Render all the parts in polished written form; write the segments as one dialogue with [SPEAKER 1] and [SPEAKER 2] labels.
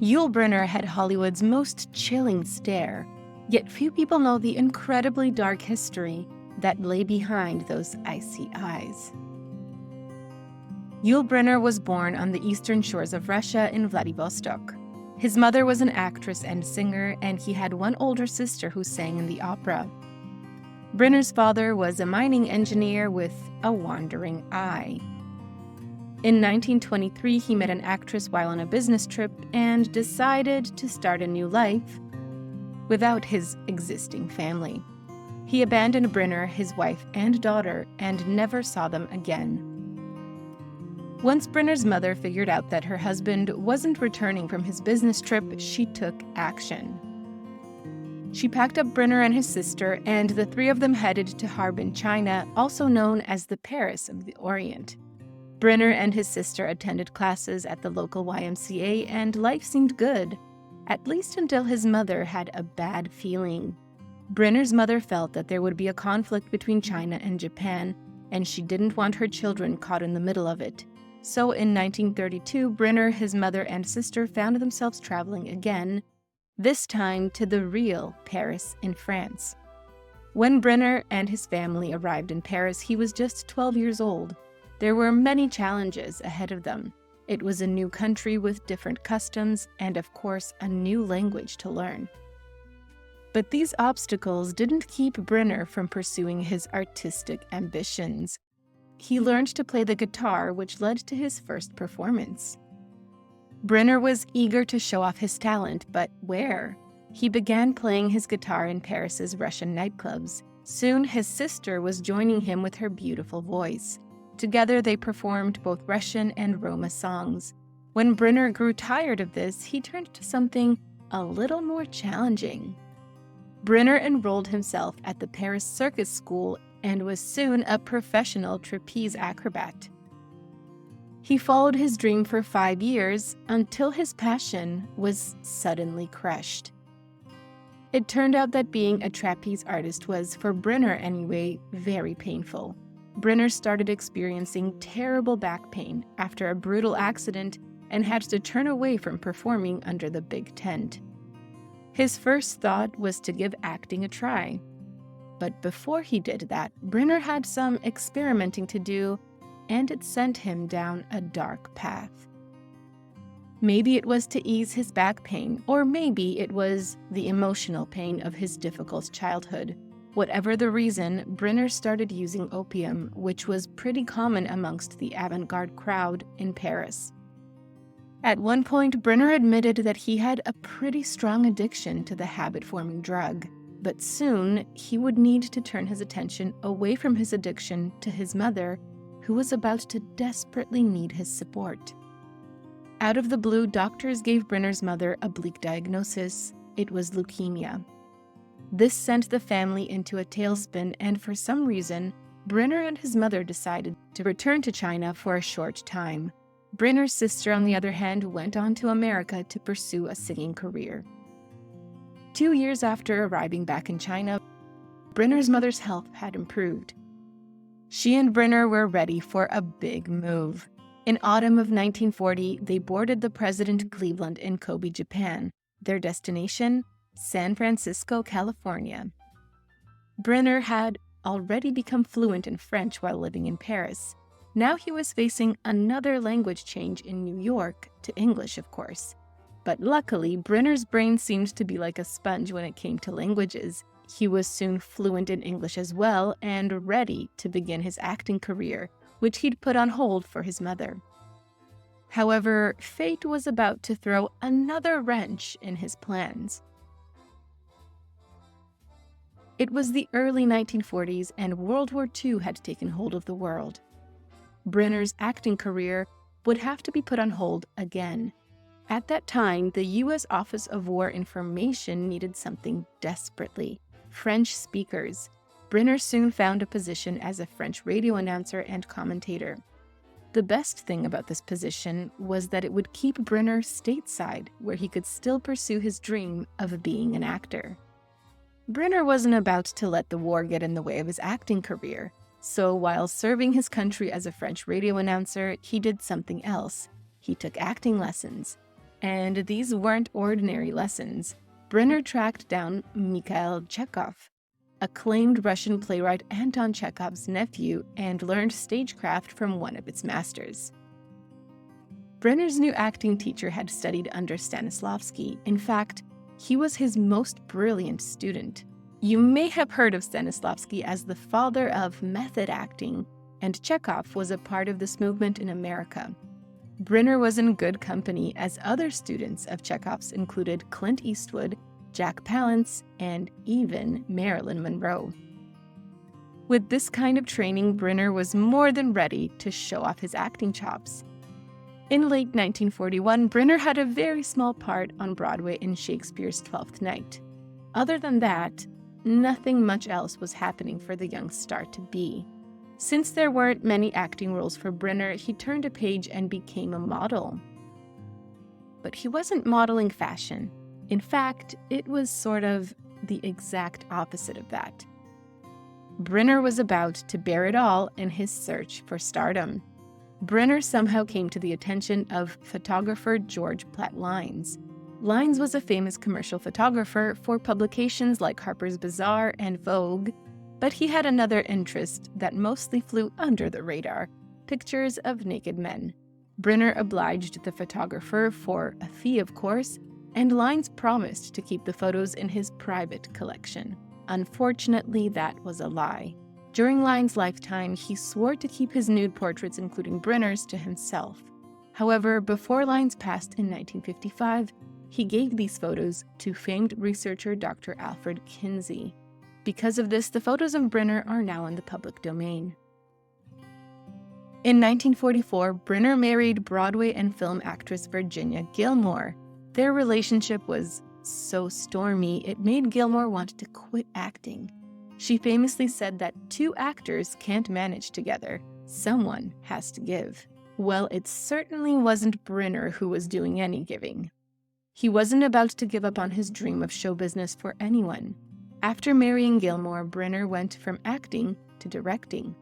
[SPEAKER 1] Yul Brynner had Hollywood's most chilling stare, yet few people know the incredibly dark history that lay behind those icy eyes. Yul Brynner was born on the eastern shores of Russia in Vladivostok. His mother was an actress and singer, and he had one older sister who sang in the opera. Brynner's father was a mining engineer with a wandering eye. In 1923, he met an actress while on a business trip and decided to start a new life without his existing family. He abandoned Brynner, his wife, and daughter, and never saw them again. Once Brynner's mother figured out that her husband wasn't returning from his business trip, she took action. She packed up Brynner and his sister, and the three of them headed to Harbin, China, also known as the Paris of the Orient. Brynner and his sister attended classes at the local YMCA, and life seemed good, at least until his mother had a bad feeling. Brynner's mother felt that there would be a conflict between China and Japan, and she didn't want her children caught in the middle of it. So in 1932, Brynner, his mother, and sister found themselves traveling again, this time to the real Paris in France. When Brynner and his family arrived in Paris, he was just 12 years old. There were many challenges ahead of them. It was a new country with different customs and, of course, a new language to learn. But these obstacles didn't keep Brynner from pursuing his artistic ambitions. He learned to play the guitar, which led to his first performance. Brynner was eager to show off his talent, but where? He began playing his guitar in Paris's Russian nightclubs. Soon, his sister was joining him with her beautiful voice. Together, they performed both Russian and Roma songs. When Brynner grew tired of this, he turned to something a little more challenging. Brynner enrolled himself at the Paris Circus School and was soon a professional trapeze acrobat. He followed his dream for 5 years until his passion was suddenly crushed. It turned out that being a trapeze artist was, for Brynner anyway, very painful. Brynner started experiencing terrible back pain after a brutal accident and had to turn away from performing under the big tent. His first thought was to give acting a try. But before he did that, Brynner had some experimenting to do, and it sent him down a dark path. Maybe it was to ease his back pain, or maybe it was the emotional pain of his difficult childhood. Whatever the reason, Brynner started using opium, which was pretty common amongst the avant-garde crowd in Paris. At one point, Brynner admitted that he had a pretty strong addiction to the habit-forming drug, but soon he would need to turn his attention away from his addiction to his mother, who was about to desperately need his support. Out of the blue, doctors gave Brynner's mother a bleak diagnosis. It was leukemia. This sent the family into a tailspin, and for some reason, Brynner and his mother decided to return to China for a short time. Brynner's sister, on the other hand, went on to America to pursue a singing career. 2 years after arriving back in China, Brynner's mother's health had improved. She and Brynner were ready for a big move. In autumn of 1940, they boarded the President Cleveland in Kobe, Japan. Their destination? San Francisco, California. Brynner had already become fluent in French while living in Paris. Now he was facing another language change in New York, to English, of course. But luckily, Brynner's brain seemed to be like a sponge when it came to languages. He was soon fluent in English as well and ready to begin his acting career, which he'd put on hold for his mother. However, fate was about to throw another wrench in his plans. It was the early 1940s, and World War II had taken hold of the world. Brynner's acting career would have to be put on hold again. At that time, the U.S. Office of War Information needed something desperately: French speakers. Brynner soon found a position as a French radio announcer and commentator. The best thing about this position was that it would keep Brynner stateside, where he could still pursue his dream of being an actor. Brynner wasn't about to let the war get in the way of his acting career, so while serving his country as a French radio announcer, he did something else. He took acting lessons. And these weren't ordinary lessons. Brynner tracked down Mikhail Chekhov, acclaimed Russian playwright Anton Chekhov's nephew, and learned stagecraft from one of its masters. Brynner's new acting teacher had studied under Stanislavski. In fact, he was his most brilliant student. You may have heard of Stanislavski as the father of method acting, and Chekhov was a part of this movement in America. Brynner was in good company, as other students of Chekhov's included Clint Eastwood, Jack Palance, and even Marilyn Monroe. With this kind of training, Brynner was more than ready to show off his acting chops. In late 1941, Brynner had a very small part on Broadway in Shakespeare's Twelfth Night. Other than that, nothing much else was happening for the young star-to-be. Since there weren't many acting roles for Brynner, he turned a page and became a model. But he wasn't modeling fashion. In fact, it was sort of the exact opposite of that. Brynner was about to bear it all in his search for stardom. Brynner somehow came to the attention of photographer George Platt Lynes. Lynes was a famous commercial photographer for publications like Harper's Bazaar and Vogue, but he had another interest that mostly flew under the radar: pictures of naked men. Brynner obliged the photographer for a fee, of course, and Lynes promised to keep the photos in his private collection. Unfortunately, that was a lie. During Lynes' lifetime, he swore to keep his nude portraits, including Brynner's, to himself. However, before Lynes passed in 1955, he gave these photos to famed researcher Dr. Alfred Kinsey. Because of this, the photos of Brynner are now in the public domain. In 1944, Brynner married Broadway and film actress Virginia Gilmore. Their relationship was so stormy, it made Gilmore want to quit acting. She famously said that two actors can't manage together. Someone has to give. Well, it certainly wasn't Brynner who was doing any giving. He wasn't about to give up on his dream of show business for anyone. After marrying Gilmore, Brynner went from acting to directing.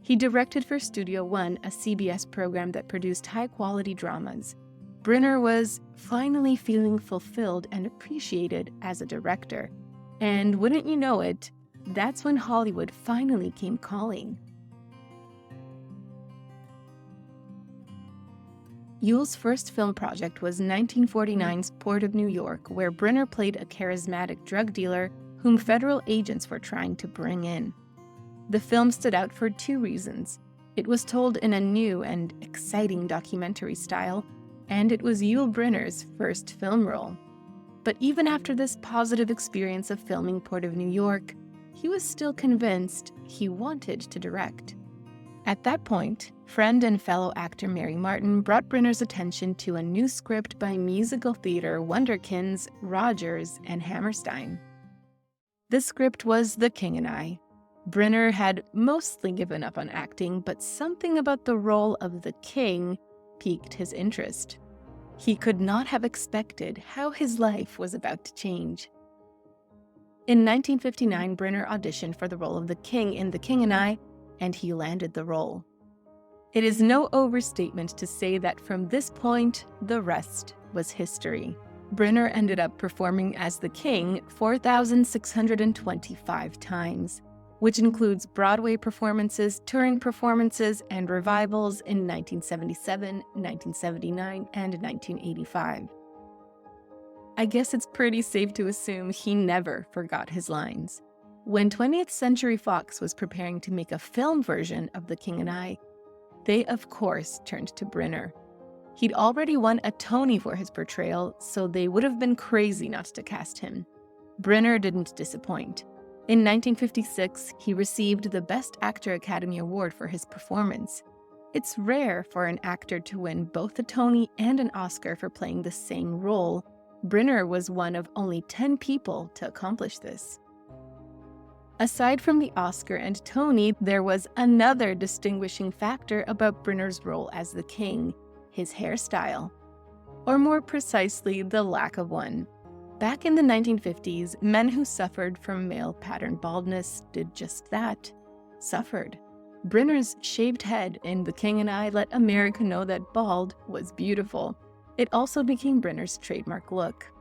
[SPEAKER 1] He directed for Studio One, a CBS program that produced high-quality dramas. Brynner was finally feeling fulfilled and appreciated as a director. And wouldn't you know it, that's when Hollywood finally came calling. Yul's first film project was 1949's Port of New York, where Brynner played a charismatic drug dealer whom federal agents were trying to bring in. The film stood out for two reasons. It was told in a new and exciting documentary style, and it was Yul Brynner's first film role. But even after this positive experience of filming Port of New York, he was still convinced he wanted to direct. At that point, friend and fellow actor Mary Martin brought Brynner's attention to a new script by musical theater wonderkins Rodgers and Hammerstein. The script was The King and I. Brynner had mostly given up on acting, but something about the role of the king piqued his interest. He could not have expected how his life was about to change. In 1959, Brynner auditioned for the role of the king in The King and I, and he landed the role. It is no overstatement to say that from this point, the rest was history. Brynner ended up performing as the king 4,625 times, which includes Broadway performances, touring performances, and revivals in 1977, 1979, and 1985. I guess it's pretty safe to assume he never forgot his lines. When 20th Century Fox was preparing to make a film version of The King and I, they of course turned to Brynner. He'd already won a Tony for his portrayal, so they would have been crazy not to cast him. Brynner didn't disappoint. In 1956, he received the Best Actor Academy Award for his performance. It's rare for an actor to win both a Tony and an Oscar for playing the same role. Brynner was one of only 10 people to accomplish this. Aside from the Oscar and Tony, there was another distinguishing factor about Brynner's role as the king: his hairstyle. Or more precisely, the lack of one. Back in the 1950s, men who suffered from male pattern baldness did just that, suffered. Brynner's shaved head in The King and I let America know that bald was beautiful. It also became Brynner's trademark look.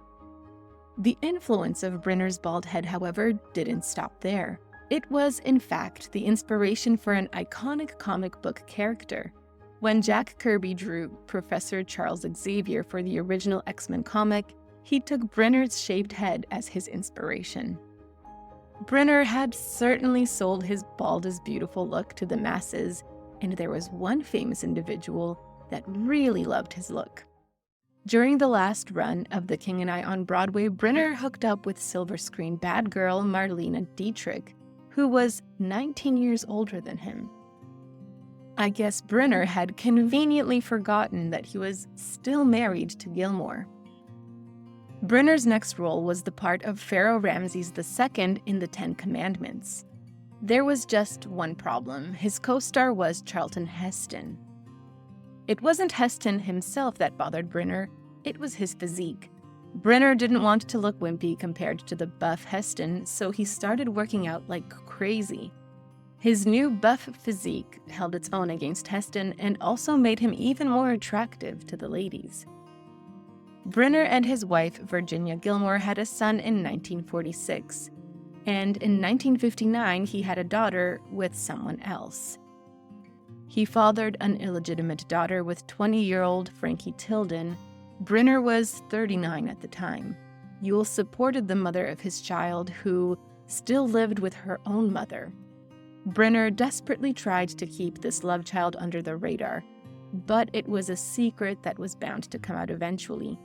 [SPEAKER 1] The influence of Brynner's bald head, however, didn't stop there. It was, in fact, the inspiration for an iconic comic book character. When Jack Kirby drew Professor Charles Xavier for the original X-Men comic, he took Brynner's shaved head as his inspiration. Brynner had certainly sold his bald is beautiful look to the masses, and there was one famous individual that really loved his look. During the last run of The King and I on Broadway, Brynner hooked up with silver screen bad girl Marlene Dietrich, who was 19 years older than him. I guess Brynner had conveniently forgotten that he was still married to Gilmore. Brynner's next role was the part of Pharaoh Ramses II in The Ten Commandments. There was just one problem. His co-star was Charlton Heston. It wasn't Heston himself that bothered Brynner, it was his physique. Brynner didn't want to look wimpy compared to the buff Heston, so he started working out like crazy. His new buff physique held its own against Heston and also made him even more attractive to the ladies. Brynner and his wife, Virginia Gilmore, had a son in 1946, and in 1959 he had a daughter with someone else. He fathered an illegitimate daughter with 20-year-old Frankie Tilden. Brynner was 39 at the time. Yul supported the mother of his child, who still lived with her own mother. Brynner desperately tried to keep this love child under the radar, but it was a secret that was bound to come out eventually.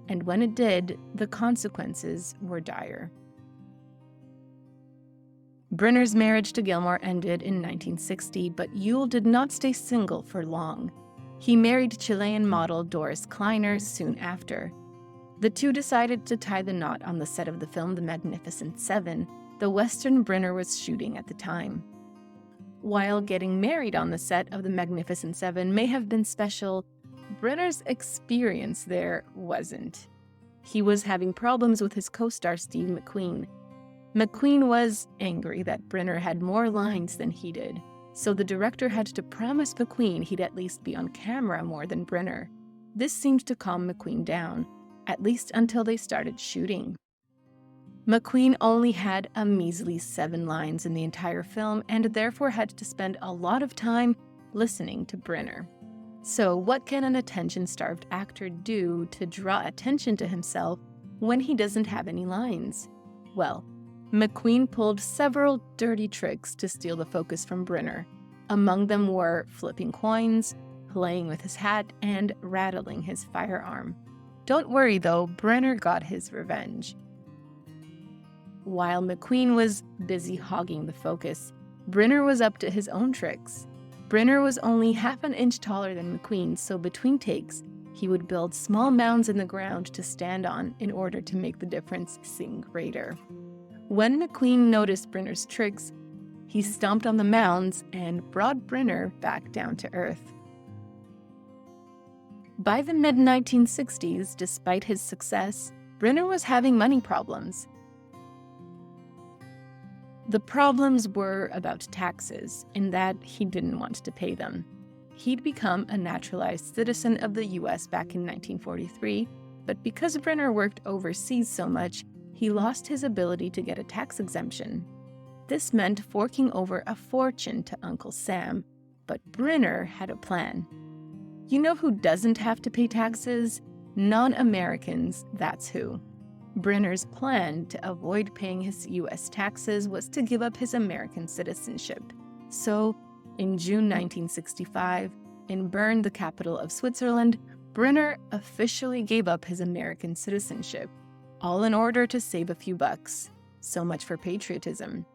[SPEAKER 1] And when it did, the consequences were dire. Brynner's marriage to Gilmore ended in 1960, but Yul did not stay single for long. He married Chilean model Doris Kleiner soon after. The two decided to tie the knot on the set of the film The Magnificent Seven, the Western Brynner was shooting at the time. While getting married on the set of The Magnificent Seven may have been special, Brynner's experience there wasn't. He was having problems with his co-star Steve McQueen. McQueen was angry that Brynner had more lines than he did, so the director had to promise McQueen he'd at least be on camera more than Brynner. This seemed to calm McQueen down, at least until they started shooting. McQueen only had a measly 7 lines in the entire film and therefore had to spend a lot of time listening to Brynner. So what can an attention-starved actor do to draw attention to himself when he doesn't have any lines? Well, McQueen pulled several dirty tricks to steal the focus from Brynner. Among them were flipping coins, playing with his hat, and rattling his firearm. Don't worry though, Brynner got his revenge. While McQueen was busy hogging the focus, Brynner was up to his own tricks. Brynner was only half an inch taller than McQueen, so between takes, he would build small mounds in the ground to stand on in order to make the difference seem greater. When McQueen noticed Brynner's tricks, he stomped on the mounds and brought Brynner back down to earth. By the mid-1960s, despite his success, Brynner was having money problems. The problems were about taxes, in that he didn't want to pay them. He'd become a naturalized citizen of the US back in 1943, but because Brynner worked overseas so much, he lost his ability to get a tax exemption. This meant forking over a fortune to Uncle Sam, but Brynner had a plan. You know who doesn't have to pay taxes? Non-Americans, that's who. Brynner's plan to avoid paying his US taxes was to give up his American citizenship. So, in June 1965, in Bern, the capital of Switzerland, Brynner officially gave up his American citizenship, all in order to save a few bucks. So much for patriotism.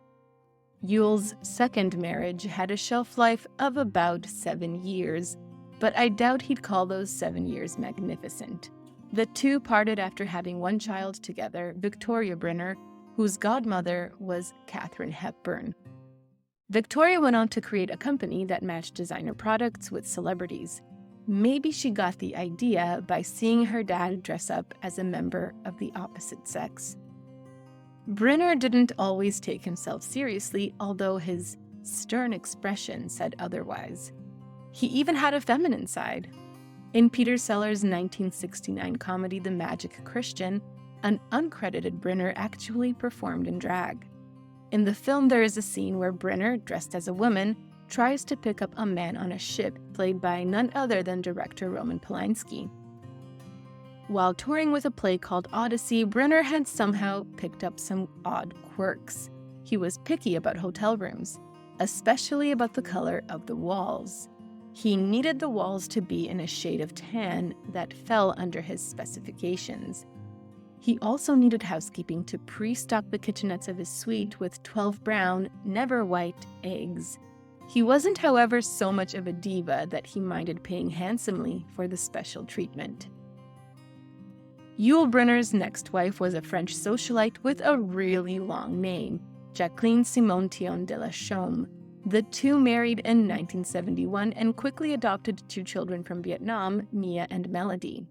[SPEAKER 1] Yul's second marriage had a shelf life of about 7 years, but I doubt he'd call those 7 years magnificent. The two parted after having one child together, Victoria Brynner, whose godmother was Katharine Hepburn. Victoria went on to create a company that matched designer products with celebrities. Maybe she got the idea by seeing her dad dress up as a member of the opposite sex. Brynner didn't always take himself seriously, although his stern expression said otherwise. He even had a feminine side. In Peter Sellers' 1969 comedy The Magic Christian, an uncredited Brynner actually performed in drag. In the film, there is a scene where Brynner, dressed as a woman, tries to pick up a man on a ship played by none other than director Roman Polanski. While touring with a play called Odyssey, Brynner had somehow picked up some odd quirks. He was picky about hotel rooms, especially about the color of the walls. He needed the walls to be in a shade of tan that fell under his specifications. He also needed housekeeping to pre-stock the kitchenettes of his suite with 12 brown, never white eggs. He wasn't, however, so much of a diva that he minded paying handsomely for the special treatment. Yul Brynner's next wife was a French socialite with a really long name, Jacqueline Simone Thion de la Chaume. The two married in 1971 and quickly adopted 2 children from Vietnam, Mia and Melody.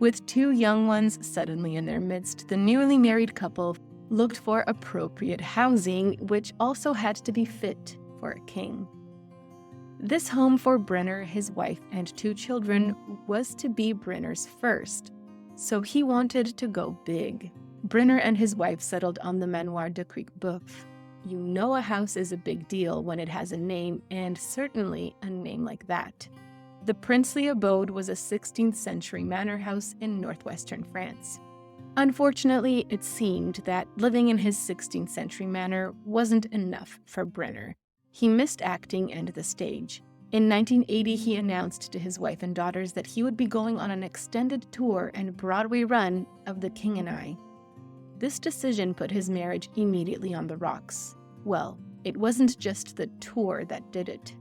[SPEAKER 1] With 2 young ones suddenly in their midst, the newly married couple looked for appropriate housing, which also had to be fit for a king. This home for Brynner, his wife, and 2 children was to be Brynner's first, so he wanted to go big. Brynner and his wife settled on the Manoir de Criquebeuf. You know a house is a big deal when it has a name, and certainly a name like that. The princely abode was a 16th century manor house in northwestern France. Unfortunately, it seemed that living in his 16th century manor wasn't enough for Brynner. He missed acting and the stage. In 1980, he announced to his wife and daughters that he would be going on an extended tour and Broadway run of The King and I. This decision put his marriage immediately on the rocks. Well, it wasn't just the tour that did it.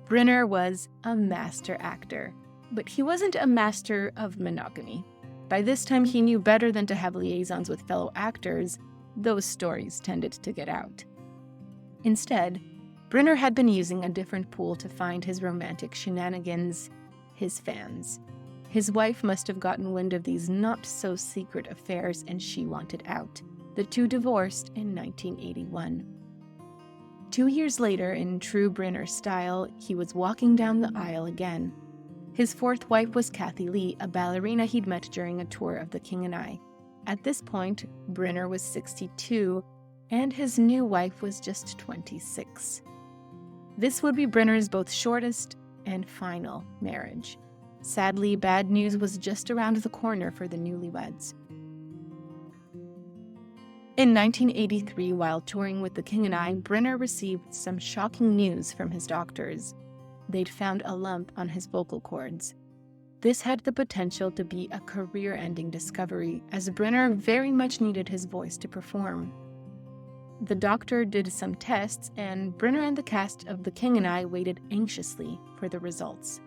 [SPEAKER 1] Brynner was a master actor, but he wasn't a master of monogamy. By this time, he knew better than to have liaisons with fellow actors. Those stories tended to get out. Instead, Brynner had been using a different pool to find his romantic shenanigans: his fans. His wife must have gotten wind of these not-so-secret affairs, and she wanted out. The two divorced in 1981. 2 years later, in true Brynner style, he was walking down the aisle again. His 4th wife was Kathy Lee, a ballerina he'd met during a tour of The King and I. At this point, Brynner was 62, and his new wife was just 26. This would be Brynner's both shortest and final marriage. Sadly, bad news was just around the corner for the newlyweds. In 1983, while touring with The King and I, Brynner received some shocking news from his doctors. They'd found a lump on his vocal cords. This had the potential to be a career-ending discovery, as Brynner very much needed his voice to perform. The doctor did some tests, and Brynner and the cast of The King and I waited anxiously for the results.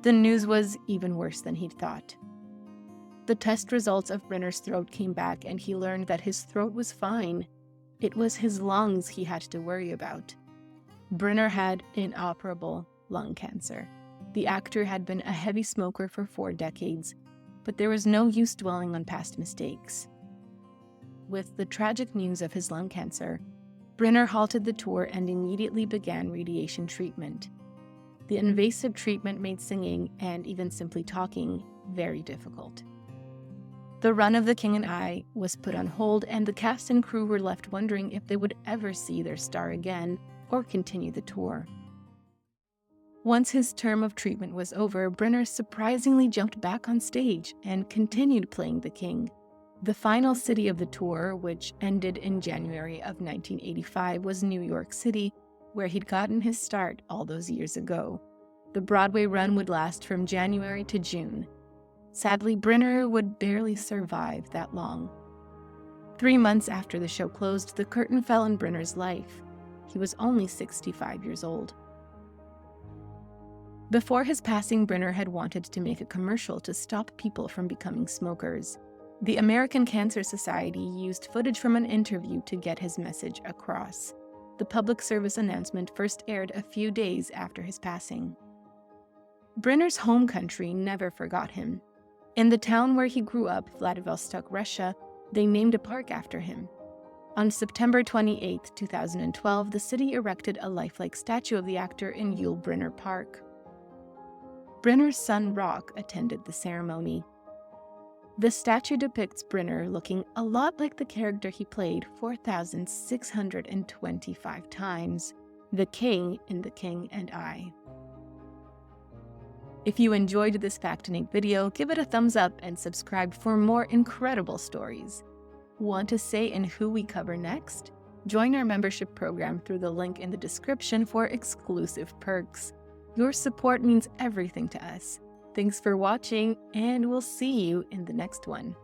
[SPEAKER 1] The news was even worse than he'd thought. The test results of Brynner's throat came back, and he learned that his throat was fine. It was his lungs he had to worry about. Brynner had inoperable lung cancer. The actor had been a heavy smoker for 4 decades, but there was no use dwelling on past mistakes. With the tragic news of his lung cancer, Brynner halted the tour and immediately began radiation treatment. The invasive treatment made singing, and even simply talking, very difficult. The run of The King and I was put on hold, and the cast and crew were left wondering if they would ever see their star again or continue the tour. Once his term of treatment was over, Brynner surprisingly jumped back on stage and continued playing the king. The final city of the tour, which ended in January of 1985, was New York City, where he'd gotten his start all those years ago. The Broadway run would last from January to June. Sadly, Brynner would barely survive that long. 3 months after the show closed, the curtain fell on Brynner's life. He was only 65 years old. Before his passing, Brynner had wanted to make a commercial to stop people from becoming smokers. The American Cancer Society used footage from an interview to get his message across. The public service announcement first aired a few days after his passing. Brynner's home country never forgot him. In the town where he grew up, Vladivostok, Russia, they named a park after him. On September 28, 2012, the city erected a lifelike statue of the actor in Yul Brynner Park. Brynner's son Rock attended the ceremony. The statue depicts Brynner looking a lot like the character he played 4,625 times, the king in The King and I. If you enjoyed this Factoning video, give it a thumbs up and subscribe for more incredible stories. Want to say in who we cover next? Join our membership program through the link in the description for exclusive perks. Your support means everything to us. Thanks for watching, and we'll see you in the next one.